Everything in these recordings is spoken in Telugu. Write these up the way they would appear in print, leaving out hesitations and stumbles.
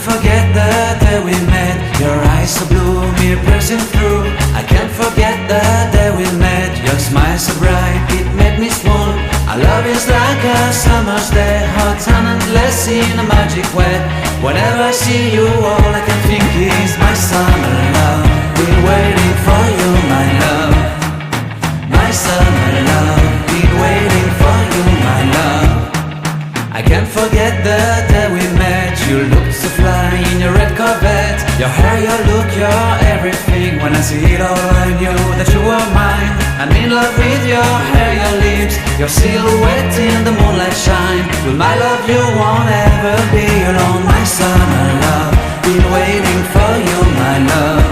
forget the day we met. Your eyes so blue, me pressing through. I can't forget the day we met. Your smile so bright, it made me swoon. Our love is like a summer's day, hot and endless in a magic way. Whenever I see you, all I can think is my summer love. Been waiting for you, my love. My summer love. Been waiting for you, my love. I can't forget the day we met. You looked so fly in your red Corvette. Your hair, your look, your everything. When I see it all, I knew that you were mine. I'm in love with your hair, your lips, your silhouette in the moonlight shine. With my love you won't ever be alone. My summer love, been waiting for you, my love.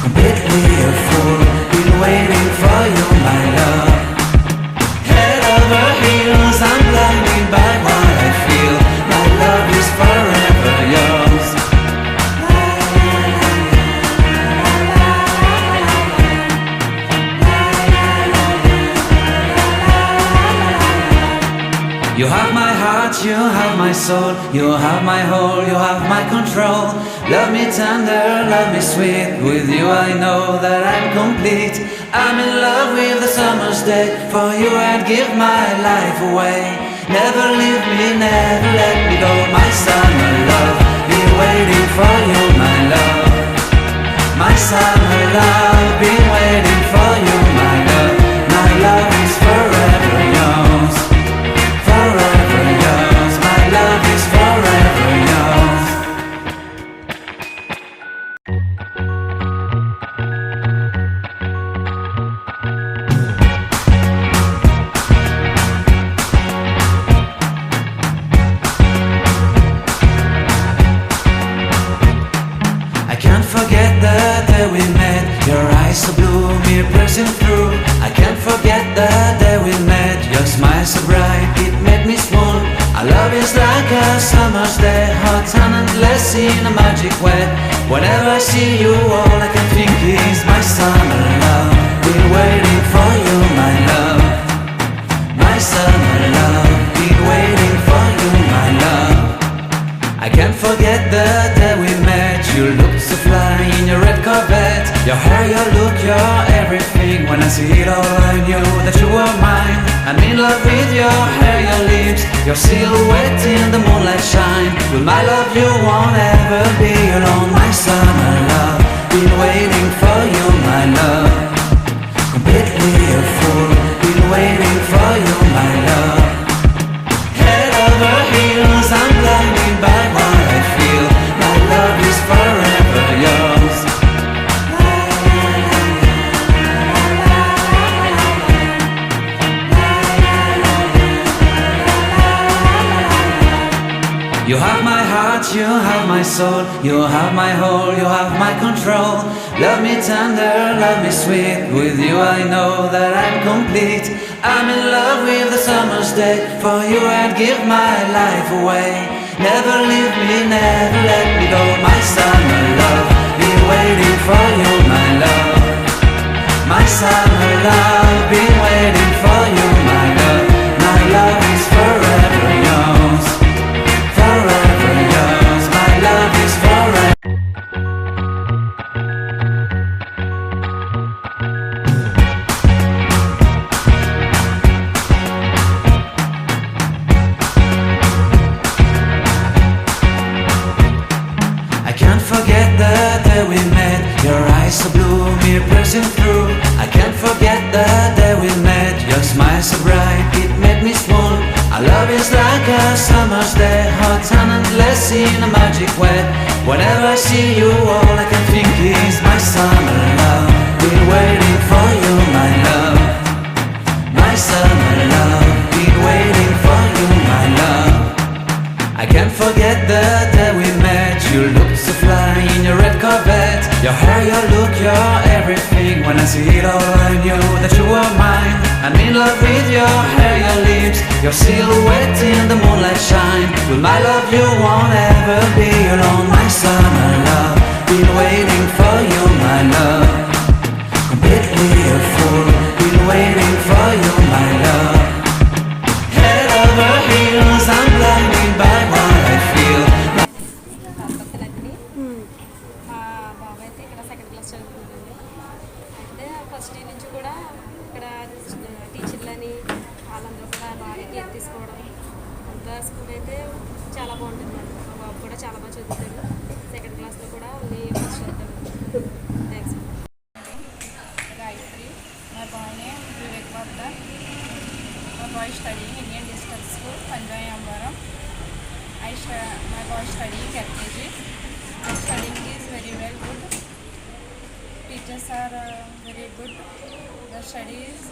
Completely a fool, been waiting for you, my love. Head over heels, I'm blinded by what I feel. My love is forever yours. You have my heart, you have my soul. You have my whole, you have my control. Love me tender, love me sweet. With you I know that I'm complete. I'm in love with the summer's day. For you I'd give my life away. Never leave me, never let me go. My summer love, been waiting for you, my love. My summer love, been waiting for you, my love. My love is forever yours. Forever yours, my love is forever yours. I can't forget the day we met. Your eyes so blue, me pressing through. I can't forget the day we met. Your smile so bright, it made me swoon. Our love is like a summer's day, hot and endless in a magic way. Whenever I see you, all I can think is my summer love. Been waiting for you, my love. My summer love, been waiting for you, my love. I can't forget the day we met. You looked so fly in your red Corvette. Your hair, your look, your everything. When I see it all, I knew that you were mine. I'm in love with your hair, your lips, your silhouette in the moonlight shine. With my love you won't ever be alone. My summer love, been waiting for you, my love. Completely a fool, been waiting for you, my love. Head over heels, I'm blinded by what I feel. My love is forever yours. You have my heart, you have my soul. You have my whole, you have my control. Love me tender, love me sweet. With you I know that I'm complete. I'm in love with the summer's day. For you I'd give my life away. Never leave me, never let me go. My summer love, been waiting for you, my love. My summer love, been waiting for you, my love. My love is forever yours. Forever yours, my love is forever. I can't forget the day we met. Your eyes so blue, me pressing through. I can't forget the day we met. Your smile so bright, it made me swoon. Our love is like a summer's day, hot and endless in a magic way. Whenever I see you, all I can think is my summer love. Been waiting for you, my love. My summer love, been waiting for you, my love. I can't forget the day we met. You looked so fly in your red Corvette. Your hair, your look, your everything. When I see it all, I knew that you were mine. I'm in love with your hair, your lips, your silhouette in the moonlight shine. With my love you won't ever be alone. My summer love, been waiting for you, my love. Completely a fool, been waiting for you, my love. Head over heels, I'm blinded by what I feel. బాగా చదువుతాడు. సెకండ్ క్లాస్లో కూడా ఓన్లీ ఫస్ట్ చదువుతాడు. Thanks. Gayatri. My boy name Vivek Vardhan. My boy studying Indian District School, Panjayambaram. My boy studying LKG. The studying is very well good. Teachers are very good. The study is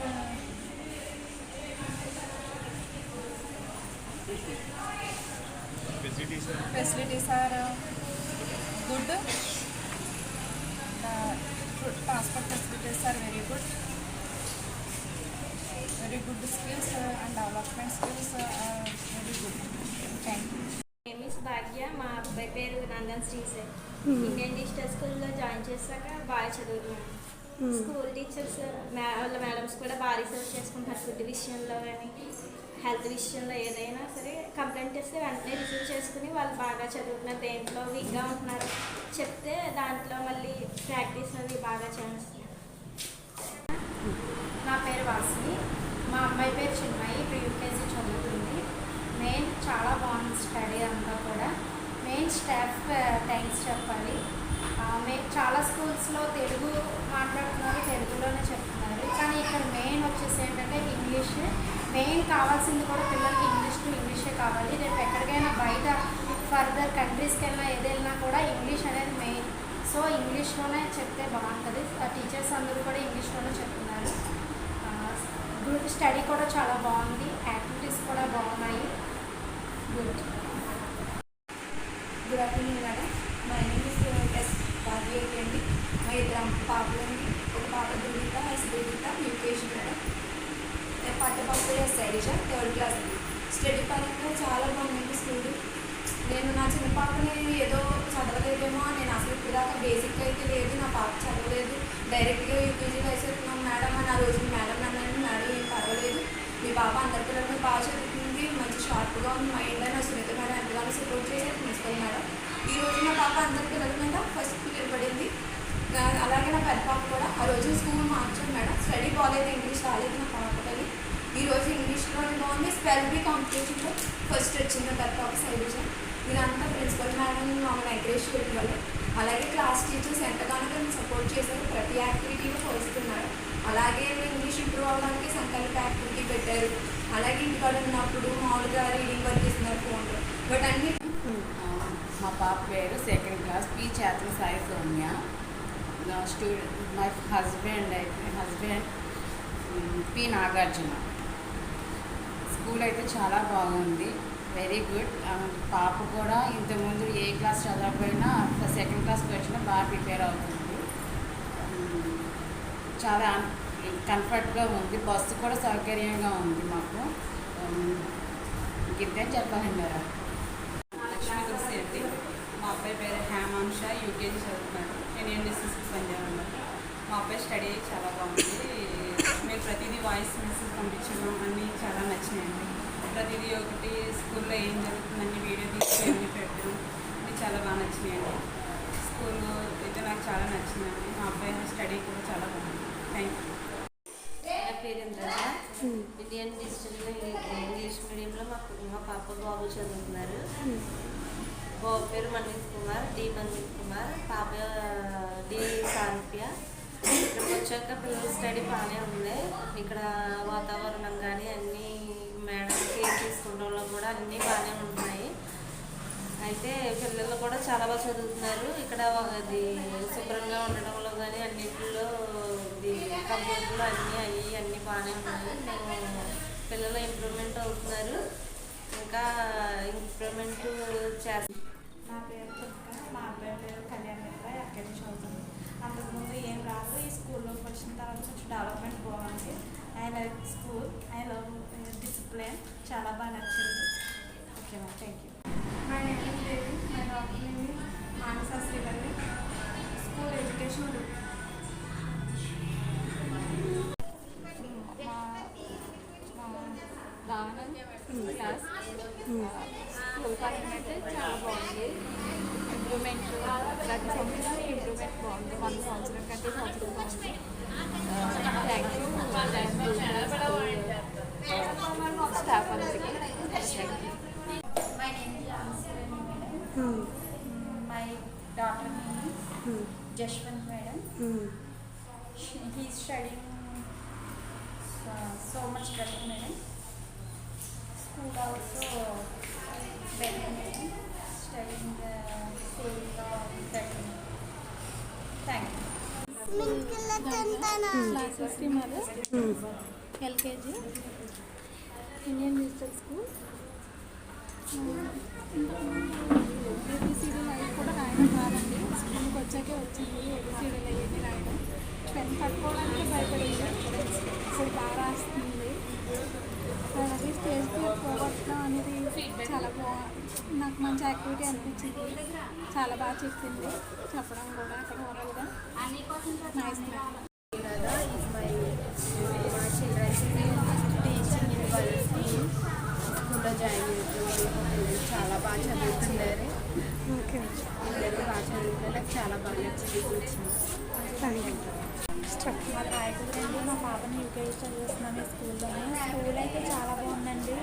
facilities are good. The transport facilities are very good. Very good skills and development skills are very good. Thank you. Miss Bhagya. మా అబ్బాయి పేరు నందన్ శ్రీశైల్. ఇండియన్ డిజిటల్ స్కూల్లో జాయిన్ చేశాక బాగా చదువుతున్నాను. స్కూల్ టీచర్స్ వాళ్ళ మేడమ్స్ కూడా బాగా రిసర్చ్ చేసుకుంటారు. ఫుడ్ విషయంలో కానీ హెల్త్ విషయంలో ఏదైనా సరే కంప్లైంట్ చేస్తే వెంటనే రిసీవ్ చేసుకుని వాళ్ళు బాగా చదువుతున్నారు. దేంట్లో వీక్గా ఉంటున్నారు చెప్తే దాంట్లో మళ్ళీ ప్రాక్టీస్ అవి బాగా చేస్తున్నారు. నా పేరు వాసిని. మా అమ్మాయి పేరు చిన్మయి. ఇప్పుడు యూకేజీ చదువుతుంది. మెయిన్ చాలా బాగుంది స్టడీ అంతా కూడా. మెయిన్ స్టాఫ్ థ్యాంక్స్ చెప్పాలి. చాలా స్కూల్స్లో తెలుగు మాట్లాడుతున్నారు, తెలుగులోనే చెప్తున్నారు. కానీ ఇక్కడ మెయిన్ వచ్చేసి ఏంటంటే ఇంగ్లీష్. మెయిన్ కావాల్సింది కూడా పిల్లలకి ఇంగ్లీష్ టు ఇంగ్లీషే కావాలి. రేపు ఎక్కడికైనా బయట ఫర్దర్ కంట్రీస్కి వెళ్ళినా ఏదైనా కూడా ఇంగ్లీష్ అనేది మెయిన్. సో ఇంగ్లీష్లోనే చెప్తే బాగుంటుంది. టీచర్స్ అందరూ కూడా ఇంగ్లీష్లోనే చెప్తున్నారు. గ్రూప్ స్టడీ కూడా చాలా బాగుంది. యాక్టివిటీస్ కూడా బాగున్నాయి. Good afternoon madam. My name is S Bhagya అండి. మా ఇద్దరు పాపలు అండి. ఒక పాప Durgita, S Durgita UKG madam. పట్టపప్పు ఎస్ శైలజ థర్డ్ క్లాస్ అండి. స్టడీ పరంగా చాలా బాగుంది స్కూల్. నేను నా చిన్న పాపని ఏదో చదవలేదేమో, నేను అసలు ఇప్పుడు దాకా బేసిక్ అయితే లేదు, నా పాప చదవలేదు, డైరెక్ట్గా యూకేజీ వేసేస్తున్నాం మేడం అని ఆ రోజు మేడం అన్నాను. మేడం ఏం పర్వాలేదు, మీ పాప అందరి పిల్లలు బాగా చదువుతుంది, మంచి షార్ప్గా ఉంది మైండ్ అని సునీత మేడం ఎంతగానో సపోర్ట్ చేసేది ప్రిన్సిపల్ మేడం. ఈ రోజు నా పాప అందరి పిల్లల మీద ఫస్ట్ నిలబడింది. అలాగే నా పెద్ద పాప కూడా ఆ రోజు స్కూల్ మార్చాను మేడం. స్టడీ బాగాలేదు, ఇంగ్లీష్ రాలేదు నా పాపకి. ఈరోజు ఇంగ్లీష్లోనే బాగుంది. స్పెల్ బీ కాంపిటీషన్లో ఫస్ట్ వచ్చింది పెద్ద పాప శైలజ. ఇదంతా ప్రిన్సిపల్ మేడం మమ్మల్ని ఎంకరేజ్ చేయడం వల్ల. అలాగే క్లాస్ టీచర్స్ ఎంతగానో మేము సపోర్ట్ చేశారు. ప్రతి యాక్టివిటీలో పోస్తున్నారు. అలాగే ఇంగ్లీష్ ఇంప్రూవ్ అవ్వడానికి సంకల్ప యాక్టివిటీ పెట్టారు. అలాగే ఇంటికాడ ఉన్నప్పుడు మామూలుగా రీడింగ్ వర్క్ చేస్తున్నారు ఫోన్లో. బట్ అన్ని మా పాప పేరు సెకండ్ క్లాస్ పి చేతన Sai Soumya. Student my husband P Nagarjuna. School అయితే చాలా బాగుంది, వెరీ గుడ్. పాప కూడా ఇంతకుముందు ఏ క్లాస్ చదవకపోయినా సెకండ్ క్లాస్కి వచ్చినా బాగా ప్రిపేర్ అవుతుంది. చాలా కంఫర్ట్గా ఉంది. బస్సు కూడా సౌకర్యంగా ఉంది మాకు. ఇంకేం చెప్పాలండి. లక్ష్మీ తులసి అండి. మా అబ్బాయి పేరు హేమాంష, యూకేజీ చదువుతున్నాడు. ఇండియన్ డిస్ట్రిక్ట్ పంజాబ్లో. మా అబ్బాయి స్టడీ చాలా బాగుంది. మీరు ప్రతిదీ వాయిస్ మెసేజ్ పంపించడం అన్నీ చాలా నచ్చినాయండి. ప్రతిదీ ఒకటి స్కూల్లో ఏం జరుగుతుందని వీడియో తీసుకొని పెట్టడం అన్నీ చాలా బాగా నచ్చినాయండి. స్కూల్ అయితే నాకు చాలా నచ్చిందండి. మా అబ్బాయి స్టడీ కూడా చాలా బాగుంది. Thank you. నా పేరు ఇంద్రజ. ఇండియన్ డిజిటల్లో ఇంగ్లీష్ మీడియంలో మా పాప బాబు చదువుతున్నారు. బాబు పేరు మనీష్ కుమార్, డి మనీష్ కుమార్, పాప డి సారూప్య. ఇక్కడికి వచ్చాక పిల్లల స్టడీ బాగానే ఉంది. ఇక్కడ వాతావరణం కానీ అన్నీ మేడం కేర్ తీసుకోవడంలో కూడా అన్నీ బాగానే ఉంటున్నాయి. అయితే పిల్లలు కూడా చాలా బాగా చదువుతున్నారు. ఇక్కడ అది శుభ్రంగా ఉండడంలో కానీ అన్నింటిలో ఇది కంప్యూటర్లో అన్నీ బాగానే ఉన్నాయి. మేము పిల్లలు ఇంప్రూవ్మెంట్ అవుతున్నారు, ఇంకా ఇంప్రూవ్మెంట్ చేస్తున్నారు. నా పేరు చుక్క. మా అబ్బాయి పేరు కళ్యాణ్ మిత్ర. ఎక్కడి చదువుతుంది. అంతకుముందు ఏం రాదు. ఈ స్కూల్లోకి వచ్చిన తర్వాత కొంచెం డెవలప్మెంట్ బాగుంది. I like school, I love discipline. చాలా బాగా నచ్చింది. Okay ma'am, thank you. My name is Devi. My doctor name is Manasa Srivalli. School education class school పరంగా అయితే చాలా బాగుంది. ఇంప్రూవ్మెంట్ ప్రతి సంవత్సరం ఇంప్రూవ్మెంట్ బాగుంది. 1 సంవత్సరం కంటే సంవత్సరం బాగుంది. థ్యాంక్ యూ స్టాఫ్ అందరికీ. My name is daughter name is Jashwant madam. He is studying so much better madam. School also better madam. Studying the school better. Thank you. క్లాసెస్కి మరి ఎల్కేజీ ఇండియన్ డిజిటల్ స్కూల్ ఏబిసిడీలు అవి కూడా రాయడం రాదండి. స్కూల్కి వచ్చాకే వచ్చింది ఏబిసిడీలు అయ్యేది రాయడం. 10 పట్టుకోవడానికి భయపడేది, ఇప్పుడు బాగా రాస్తుంది. అలాగే స్టేజ్ ఫియర్ పోగొట్టడం అనేది చాలా నాకు మంచి యాక్టివిటీ అనిపించింది. చాలా బాగా చెప్పింది చెప్పడం కూడా అక్కడ ఓరల్గా nice. is my children's teaching in వాళ్ళ స్కూల్లో జాయిన్ అవుతుంది. చాలా బాగా చదువుతున్నారు. ఓకే, అందరూ బాగా చదువుతున్నారు. నాకు చాలా బాగా నచ్చింది. Thank you. మా రాయకూడదండి, మా పాపని యూకేజీ చదివిస్తున్నాను ఈ స్కూల్లోనే. స్కూల్ అయితే చాలా బాగుందండి,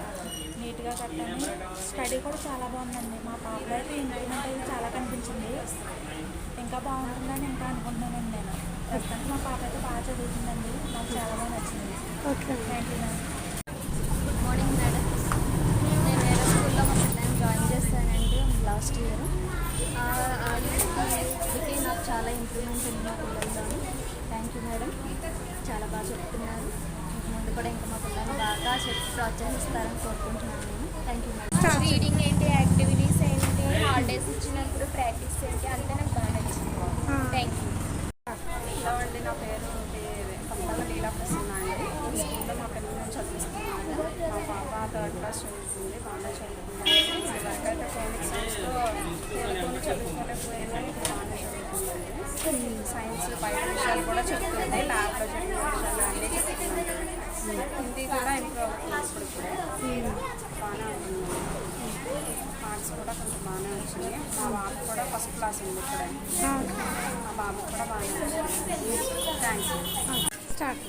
నీట్గా కట్టండి. స్టడీ కూడా చాలా బాగుందండి. మా పాపలో అయితే ఇంప్రూవ్మెంట్ అయితే చాలా కనిపించింది. ఇంకా బాగుంటుందని ఇంకా అనుకుంటున్నానండి నేను. ప్రస్తుతానికి మా పాప అయితే బాగా చదువుతుందండి, నాకు చాలా బాగా నచ్చింది. Okay, thank you ma'am. Good morning madam. నేను వేరే స్కూల్లో మా పిల్లల్ని జాయిన్ చేశానండి లాస్ట్ ఇయర్. అందుకే నాకు చాలా ఇంప్రూవ్మెంట్ ఉంది మా పిల్లల్లో. థ్యాంక్ యూ మేడం, చాలా బాగా చెప్తున్నారు. ముందు కూడా ఇంకా మా పిల్లల్ని బాగా చెప్పి ప్రోత్సహిస్తారని కోరుకుంటున్నాను నేను. Thank you madam. రీడింగ్ ఏంటి, యాక్టివిటీస్ ఏంటి, హాలిడేస్ ఇచ్చినప్పుడు ప్రాక్టీస్ ఏంటి, అంతా నాకు బాగా నచ్చింది. Thank you. హలో అండి, నా పేరు కమల లీలా ప్రసన్న అండి. ఈ స్కూల్లో మా పిల్లల్ని చదివిస్తున్నాను. మా పాప 3rd క్లాస్ చదువుతుంది, బాగా చదువుతుంది. ఇదివరకు అయితే కోవిడ్ సైన్స్లో తెలుగుని చదువుకోలేకపోయినా ఇప్పుడు బాగా చదువుతుందండి. సైన్స్ బయట విషయాలు కూడా చెప్తుంది, ల్యాబ్లో జరిగిన విషయాలు అన్నీ చెప్తుంది. హిందీ కూడా ఇంప్రూవ్ అవుతుంది ఇప్పుడే, బాగానే ఉంటుంది. ఆర్ట్స్ కూడా కొంచెం బాగానే వచ్చింది. మా బాబు కూడా ఫస్ట్ క్లాస్ ఉంది ఇప్పుడే. మా బాబు కూడా బాగానే వచ్చింది. థ్యాంక్స్. స్టార్ట్.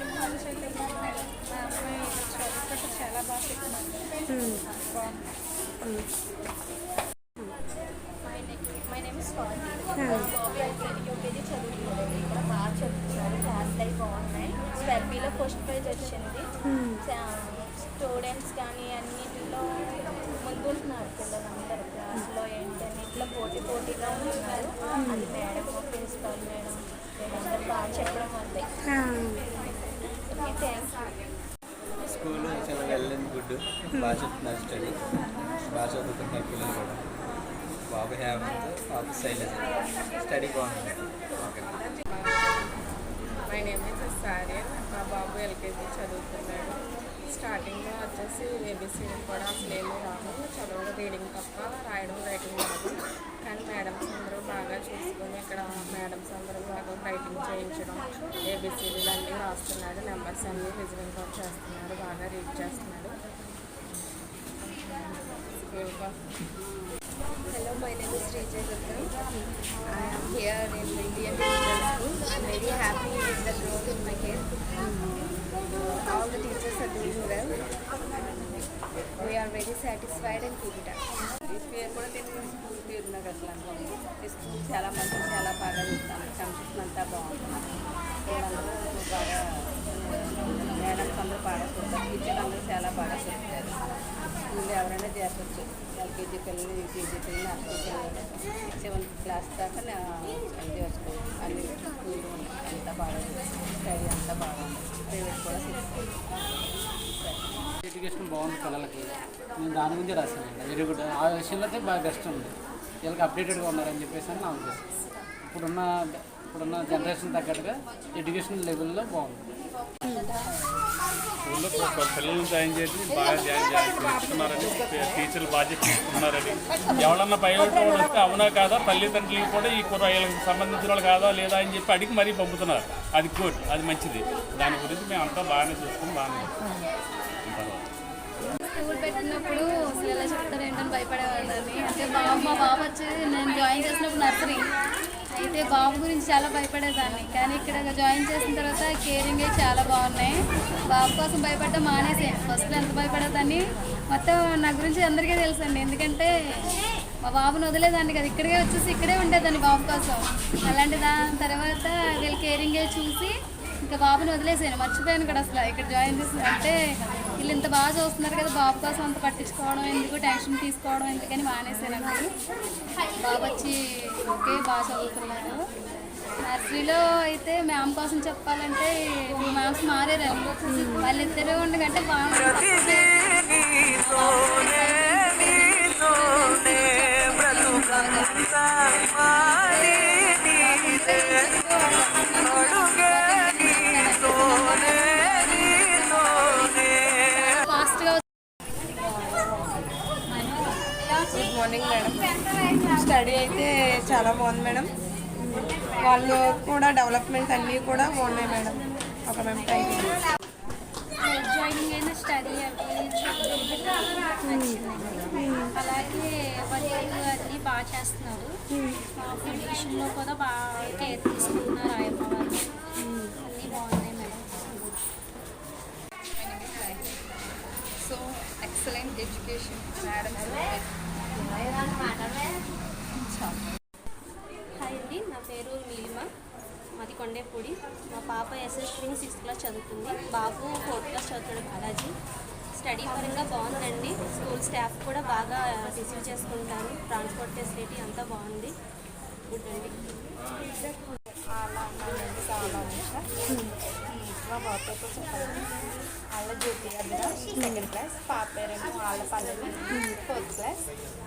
మా అమ్మాయి చదువుకుంటే చాలా బాగా చెప్తున్నాను. బాగుంది. My name is Swathi. Babu LKG UKG చదువుతున్నాడు. ఇక్కడ బాగా చదువుతున్నారు, క్లాసులు అవి బాగున్నాయి. స్పెర్బీలో ఫస్ట్ ప్రైజ్ వచ్చింది. స్టూడెంట్స్ కానీ అన్నిటిలో ముందుంటున్నారు పిల్లలందరూ. క్లాస్లో ఏంటన్నింటిలో పోటీగా ఉంటున్నారు. అది మేడం, ప్రిన్సిపల్ మేడం వీళ్ళందరూ బాగా చెప్పడం వల్లే. Okay, thanks. స్కూల్ చాలా వెల్ అండ్ గుడ్, బాగా చెప్తున్నారు. స్టడీ బాగా చదువుతున్నారు పిల్లలు కూడా. బాబు హేమంత్, పాప శైలజ. స్టడీ బాగుంది. ఓకే. మై నేమ్ ఇస్ సారియన్. మా బాబు ఎల్కేజీ చదువుతున్నాడు. స్టార్టింగ్లో వచ్చేసి ఏబిసిడీ కూడా అసలు ఏమీ రాదు, చదవడం రీడింగ్ తప్ప, రాయడం రైటింగ్ రాదు. కానీ మేడమ్స్ అందరూ బాగా చూసుకొని ఇక్కడ మేడమ్స్ అందరూ బాగా రైటింగ్ చేయించడం, ఏబిసిడీలు అన్నీ రాస్తున్నాడు, నెంబర్స్ అన్నీ రిజనింగ్ కూడా చేస్తున్నాడు, బాగా రీడ్ చేస్తున్నాడు. Hello, my name is Srijay Gupta. I am here in the Indian Digital School. I am very happy with the growth in my kid. All the teachers are doing well. We are very satisfied and keep it up. ఈ పేరు కూడా తెలియదు, స్కూల్ పేరు నాకు అసలు అనుకోండి. ఈ స్కూల్ చాలా మంచి, చాలా బాగా చెప్తాను. కన్సెప్షన్ అంతా బాగుంటుంది. పిల్లలందరూ బాగా, మేడమ్స్ అందరూ బాగా చెప్తారు, టీచర్లు అందరూ చాలా బాగా చెప్తారు. స్కూల్లో ఎవరైనా చేర్చవచ్చు. ఎల్కేజీ పిల్లలు, యూకేజీ పిల్లలు, నర్సరీ పిల్లలు, 7th క్లాస్ దాకా చేసుకోవచ్చు. అన్ని స్కూల్ అంతా బాగా స్టడీ అంతా బాగుంది. ప్రైవేట్ కూడా ఎడ్యుకేషన్ బాగుంది పిల్లలకి. నేను దాని గురించి రాశాను. Very good. ఆ విషయంలో అయితే బాగా బెస్ట్ ఉంది. వీళ్ళకి అప్డేటెడ్గా ఉన్నారని చెప్పేసి అని నా ఉద్దేశం. ఇప్పుడున్న జనరేషన్ తగ్గట్టుగా ఎడ్యుకేషన్ లెవెల్లో బాగుంది. స్కూల్లో పిల్లల్ని జాయిన్ చేసి బాగా చేస్తున్నారని, టీచర్లు బాధ్యత తీసుకున్నారని, ఎవరన్నా ప్రైవేట్ వాళ్ళు వస్తే అవునా కాదా, తల్లిదండ్రులు కూడా ఈ వీళ్ళకి సంబంధించిన వాళ్ళు కాదా లేదా అని చెప్పి అడిగి మరీ పంపుతున్నారు. అది గుడ్, అది మంచిది. దాని గురించి మేము అంతా బాగానే చూసుకుని బాగానే స్కూల్ పెట్టినప్పుడు అసలు ఎలా చెప్తారు ఏంటని భయపడేవాళ్ళని. అంటే మా బాబు వచ్చి నేను జాయిన్ చేసినప్పుడు నర్సరీ అయితే బాబు గురించి చాలా భయపడేదాన్ని. కానీ ఇక్కడ జాయిన్ చేసిన తర్వాత కేరింగ్ చాలా బాగున్నాయి. బాబు కోసం భయపడడం మానేసాను. ఫస్ట్లో ఎంత భయపడేదాన్ని మొత్తం నా గురించి అందరికీ తెలుసండి. ఎందుకంటే మా బాబుని వదిలేదాన్ని కదా, ఇక్కడికే వచ్చేసి ఇక్కడే ఉండేదాన్ని బాబు కోసం. అలాంటి దాని తర్వాత వీళ్ళ కేరింగే చూసి ఇంకా బాబుని వదిలేసాను, మర్చిపోయాను కూడా అసలు. ఇక్కడ జాయిన్ చేసి అంటే వీళ్ళు ఇంత బాగా చూస్తున్నారు కదా, బాబు కోసం అంత పట్టించుకోవడం ఎందుకు, టెన్షన్ తీసుకోవడం ఎందుకని మానేసాను అన్నది. బాబు వచ్చి ఓకే బాగా చదువుతున్నారు. నర్సరీలో అయితే మ్యామ్ కోసం చెప్పాలంటే 2 మ్యామ్స్ మారారు. వాళ్ళిద్దరూ ఉండకంటే ఫాస్ట్గా. Good morning madam. స్టడీ అయితే చాలా బాగుంది మేడం. వాళ్ళు కూడా డెవలప్మెంట్ అన్నీ కూడా బాగున్నాయి మేడం. ఒక మేము థ్యాంక్ యూ. జాయినింగ్ అయిన స్టడీ అలాగే వాళ్ళు అన్నీ బాగా చేస్తున్నారు. ఫిజిషన్లో కూడా బాగా కేర్ తీసుకుంటున్నారు ఆయమ్మ వాళ్ళు. అన్నీ బాగున్నాయి madam. So excellent education madam. Hi అండి, నా పేరు నీలిమ, మాది కొండేపూడి. మా పాప ఎస్ఎస్ స్ట్రింగ్ 6th క్లాస్ చదువుతుంది. బాబు 4th క్లాస్ చదువుతాడు బాలాజీ. స్టడీ పరంగా బాగుందండి. స్కూల్ స్టాఫ్ కూడా బాగా రిసీవ్ చేసుకుంటారు. ట్రాన్స్పోర్ట్ ఫెసిలిటీ అంతా బాగుంది. గుడ్ అండి. మా బాబు చెప్పండి. వాళ్ళ జ్యోతి అభిరా 2nd క్లాస్, పాప పేరేమో వాళ్ళ పల్లవి 4th క్లాస్.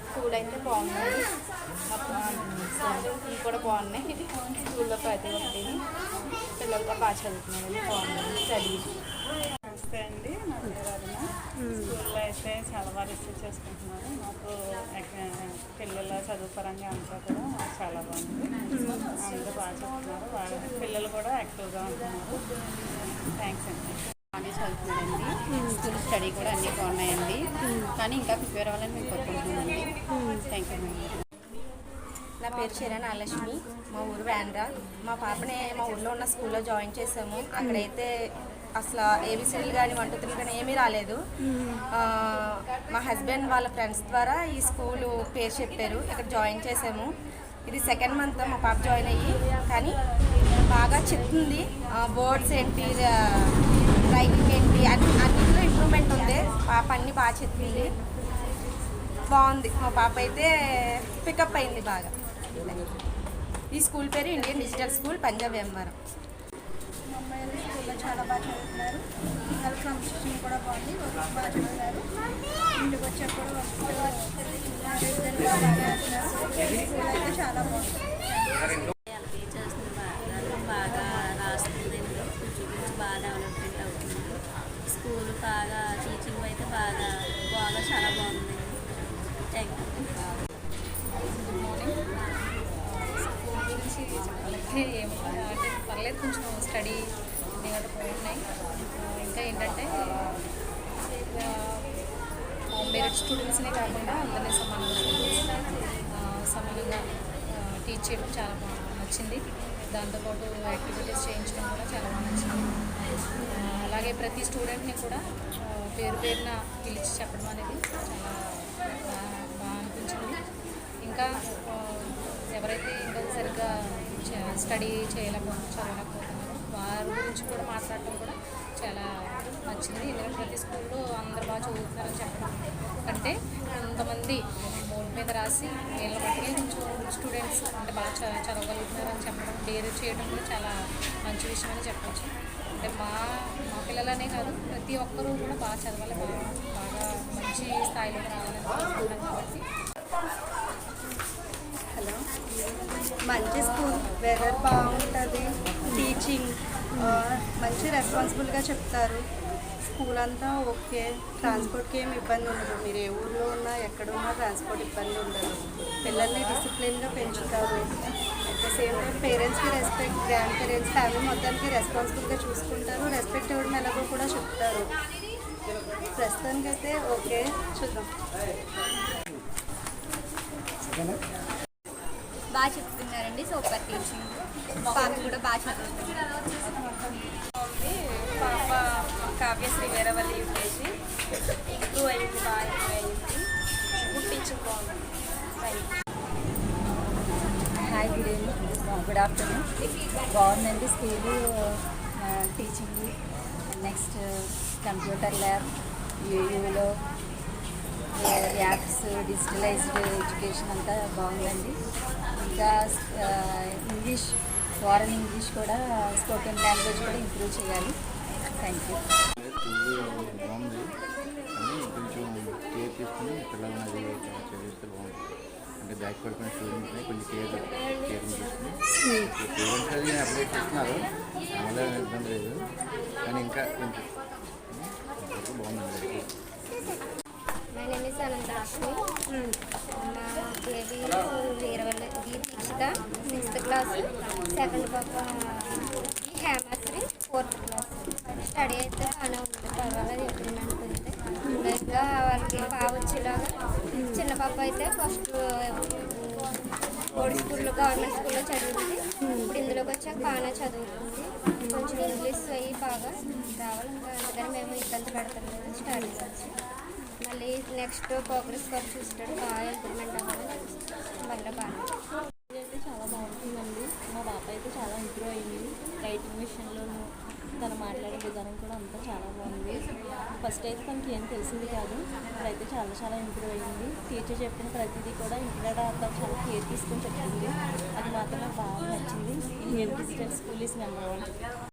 స్కూల్ అయితే బాగుంది, మొత్తం కూడా బాగున్నాయి. స్కూల్లో ప్రతి ఒక్కటి పిల్లలతో బాగా చదువుతున్నారండి, బాగున్నాయి స్టడీ. నమస్తే అండి, నా పేరు అరుణ. స్కూల్లో అయితే చాలా బాగా రిసీవ్ చేసుకుంటున్నారు. మాకు పిల్లల చదువు పరంగా అంతా కూడా చాలా బాగుంది. అందరూ బాగా చెప్తున్నారు. వాళ్ళ పిల్లలు కూడా యాక్టివ్గా ఉంటున్నారు. థ్యాంక్స్ అండి. బాగానే చదువుతున్నారండి. స్కూల్ స్టడీ కూడా అన్నీ బాగున్నాయండి. కానీ ఇంకా ప్రిపేర్ అవ్వాలని మేము కోరుకుంటున్నామండి. Thank you madam. నా పేరు చరణ్ ఆలక్ష్మి, మా ఊరు వ్యాన్రా. మా పాపని మా ఊళ్ళో ఉన్న స్కూల్లో జాయిన్ చేసాము. అక్కడైతే అసలు ఏబిసిడీలు కానీ 1 2 3 కానీ ఏమీ రాలేదు. మా హస్బెండ్ వాళ్ళ ఫ్రెండ్స్ ద్వారా ఈ స్కూలు పేరు చెప్పారు, ఇక్కడ జాయిన్ చేసాము. ఇది 2nd మంత్ మా పాప జాయిన్ అయ్యి, కానీ బాగా చెప్తుంది. బోర్డ్స్ ఏంటి, రైటింగ్ ఏంటి, అన్నింటిలో ఇంప్రూవ్మెంట్ ఉంది. పాప అన్నీ బాగా చెప్తుంది, బాగుంది. మా పాప అయితే పికప్ అయింది బాగా. ఈ స్కూల్ పేరు Indian digital school, Punjab MRM. మా అమ్మాయిలు స్కూల్లో చాలా బాగా చదువుతున్నారు. పిల్లల క్రమశిక్షణ కూడా బాగుంది, బాగా చదువుతారు. ఇంటికి వచ్చాక కూడా బాగా చేస్తున్నారు. స్కూల్ అయితే చాలా బాగుంది. టీచర్స్ బాగా రాస్తుందండి, కొంచెం బాగా డెవలప్మెంట్ అవుతుంది. స్కూల్ బాగా టీచింగ్ అయితే బాగా చాలా బాగుందండి. Thank you. Good morning. School గురించి చెప్పాలంటే అంటే పర్లేదు, కొంచెం స్టడీ నేను బాగున్నాయి. ఇంకా ఏంటంటే మెరిట్ స్టూడెంట్స్నే కాకుండా అందరినీ సమానంగా టీచ్ చేయడం చాలా బాగా నచ్చింది. దాంతోపాటు యాక్టివిటీస్ చేయించడం కూడా చాలా బాగా నచ్చింది. అలాగే ప్రతి స్టూడెంట్ని కూడా పేరు పేరున పిలిచి చెప్పడం అనేది చాలా బాగా అనిపించింది. ఇంకా ఎవరైతే ఇంకా సరిగ్గా స్టడీ చదవలేకపోతున్నారో వారి గురించి కూడా మాట్లాడటం కూడా చాలా నచ్చింది. ఎందుకంటే ప్రతి స్కూల్లో అందరు బాగా చదువుతున్నారని చెప్పడం కంటే కొంతమంది బోర్డు మీద రాసి వీళ్ళ బట్టి కొంచెం స్టూడెంట్స్ అంటే బాగా చదవగలుగుతున్నారని చెప్పడం, డేర్ చేయడం కూడా చాలా మంచి విషయం అని చెప్పచ్చు. అంటే మా పిల్లలనే కాదు, ప్రతి ఒక్కరూ కూడా బాగా చదవాలి, బాగా మంచి స్థాయిలోకి రావాలని కోరుకుంటున్నాం. కాబట్టి హలో, మంచి స్కూల్, వెదర్ బాగుంటుంది, టీచింగ్ మంచి రెస్పాన్సిబుల్గా చెప్తారు. స్కూల్ అంతా ఓకే, ట్రాన్స్పోర్ట్కి ఏమి ఇబ్బంది ఉండదు. మీరు ఏ ఊర్లో ఉన్నా ఎక్కడున్నా ట్రాన్స్పోర్ట్ ఇబ్బంది ఉండదు. పిల్లల్ని డిసిప్లిన్గా పెంచుతారు. అట్ ద సేమ్ టైం పేరెంట్స్కి రెస్పెక్ట్, గ్రాండ్ పేరెంట్స్ ఫ్యామిలీ మొత్తానికి రెస్పాన్సిబుల్గా చూసుకుంటారు. రెస్పెక్ట్ ఇవ్వడం ఎలాగో కూడా చెప్తారు. ప్రస్తుతానికైతే ఓకే, చూద్దాం. బాగా చెప్తున్నారండి, సూపర్ టీచింగ్. పాప కూడా బాగా చదువుతుంది. పాప కావ్యశ్రీ వేరవల్లి యూకేజీ ఇంప్రూవ్ అయింది, బాగా ఇంప్రూవ్ అయింది. గుడ్ టీచింగ్ బాగుంది. Hi, good evening, good afternoon. బాగుందండి school, teaching, next computer lab, యూయూలో యాప్స్, డిజిటలైజ్డ్ ఎడ్యుకేషన్ అంతా బాగుందండి. ఇంకా ఇంగ్లీష్, ఫారెన్ ఇంగ్లీష్ కూడా, స్పోకెన్ లాంగ్వేజ్ కూడా ఇంప్రూవ్ చేయాలి. Thank you. బాగుంది కానీ కొంచెం కేర్ తీసుకుని పిల్లలని అది చదివిస్తే బాగుంటుంది. అంటే బ్యాక్ పడిపోయిన స్టూడెంట్స్ని కొంచెం కేరింగ్ తీసుకుని స్టూడెంట్స్ అది అప్డేట్ చేస్తున్నారు, అమలు ఇబ్బంది లేదు కానీ ఇంకా కొంచెం బాగుందండి. My name is Anantarashmi. మా baby Veeravalli Dikshita 6th class, second పాప హేమశ్రీ 4th క్లాస్. స్టడీ అయితే బాగానే ఉంది, పర్వాలేదు, ఇంప్రూవ్మెంట్ ఉంది. ఇంకా వాళ్ళకి బాగా వచ్చేలాగా చిన్న పాప అయితే ఫస్ట్ బోర్డు స్కూల్లో, గవర్నమెంట్ స్కూల్లో చదివింది. ఇప్పుడు ఇందులోకి వచ్చాక బాగానే చదువుతుంది. కొంచెం ఇంగ్లీష్ అయ్యి బాగా రావాలి, ఇంకా అందుకని మేము ఇబ్బంది పెడతాం స్టడీ గురించి. మళ్ళీ నెక్స్ట్ ప్రోగ్రెస్ కార్డ్ చూస్తాడు, బాగా ఇంప్రూవ్మెంట్ అవ్వాలని మళ్ళీ బాగా అయితే చాలా బాగుంటుందండి. మా పాప అయితే చాలా ఇంప్రూవ్ అయింది రైటింగ్ విషయంలోనూ, తను మాట్లాడే విధానం కూడా అంతా చాలా బాగుంది. ఫస్ట్ అయితే తనకి ఏం తెలిసింది కాదు, ఇప్పుడైతే చాలా చాలా ఇంప్రూవ్ అయ్యింది. టీచర్ చెప్పిన ప్రతిదీ కూడా ఇంటర్ తను చాలా కేర్ తీసుకొని చెప్పింది, అది మాత్రం నాకు బాగా నచ్చింది. Indian digital school is number 1.